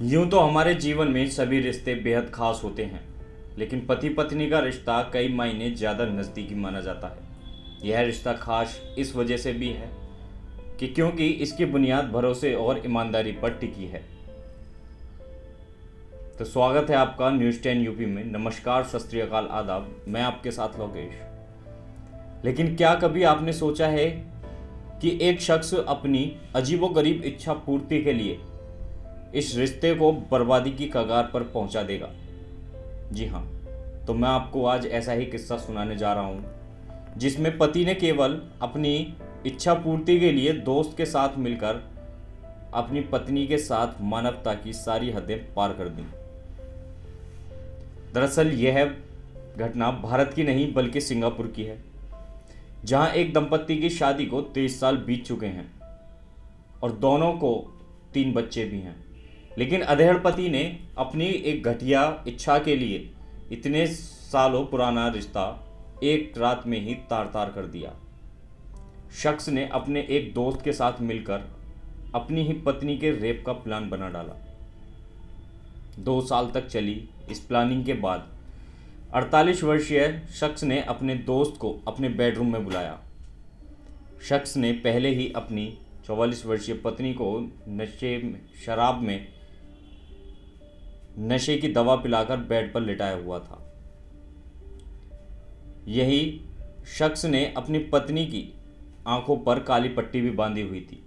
यूं तो हमारे जीवन में सभी रिश्ते बेहद खास होते हैं, लेकिन पति पत्नी का रिश्ता कई मायने ज़्यादा नज़दीकी माना जाता है। यह रिश्ता खास इस वजह से भी है कि क्योंकि इसकी बुनियाद भरोसे और ईमानदारी पर टिकी है। तो स्वागत है आपका न्यूज़ 10 यूपी में। नमस्कार, सत श्री अकाल, आदाब। मैं आपके साथ लोकेश। लेकिन क्या कभी आपने सोचा है कि एक शख्स अपनी अजीबोगरीब इच्छा पूर्ति के लिए इस रिश्ते को बर्बादी की कगार पर पहुंचा देगा? जी हाँ, तो मैं आपको आज ऐसा ही किस्सा सुनाने जा रहा हूं, जिसमें पति ने केवल अपनी इच्छा पूर्ति के लिए दोस्त के साथ मिलकर अपनी पत्नी के साथ मानवता की सारी हदें पार कर दी। दरअसल यह घटना भारत की नहीं बल्कि सिंगापुर की है, जहां एक दंपत्ति की शादी को 23 साल बीत चुके हैं और दोनों को 3 बच्चे भी हैं। लेकिन अधेड़ पति ने अपनी एक घटिया इच्छा के लिए इतने सालों पुराना रिश्ता एक रात में ही तार तार कर दिया। शख्स ने अपने एक दोस्त के साथ मिलकर अपनी ही पत्नी के रेप का प्लान बना डाला। 2 साल तक चली इस प्लानिंग के बाद 48 वर्षीय शख्स ने अपने दोस्त को अपने बेडरूम में बुलाया। शख्स ने पहले ही अपनी 44 वर्षीय पत्नी को शराब में नशे की दवा पिलाकर बेड पर लिटाया हुआ था। यही शख्स ने अपनी पत्नी की आंखों पर काली पट्टी भी बांधी हुई थी।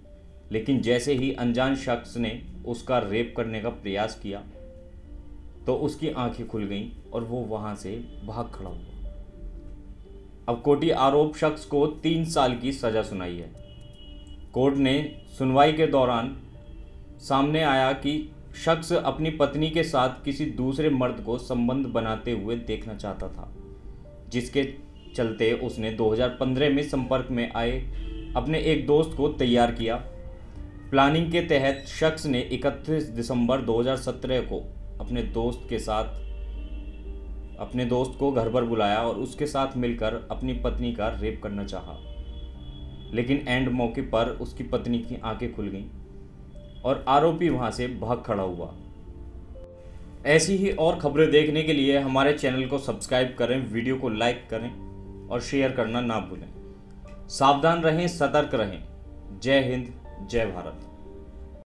लेकिन जैसे ही अनजान शख्स ने उसका रेप करने का प्रयास किया तो उसकी आंखें खुल गईं और वो वहां से भाग खड़ा हुआ। अब कोर्टी आरोप शख्स को 3 साल की सजा सुनाई है। कोर्ट ने सुनवाई के दौरान सामने आया कि शख्स अपनी पत्नी के साथ किसी दूसरे मर्द को संबंध बनाते हुए देखना चाहता था, जिसके चलते उसने 2015 में संपर्क में आए अपने एक दोस्त को तैयार किया। प्लानिंग के तहत शख्स ने 31 दिसंबर 2017 को अपने दोस्त को घर पर बुलाया और उसके साथ मिलकर अपनी पत्नी का रेप करना चाहा। लेकिन एंड मौके पर उसकी पत्नी की आंखें खुल गईं और आरोपी वहां से भाग खड़ा हुआ। ऐसी ही और खबरें देखने के लिए हमारे चैनल को सब्सक्राइब करें, वीडियो को लाइक करें और शेयर करना ना भूलें। सावधान रहें, सतर्क रहें। जय हिंद, जय भारत।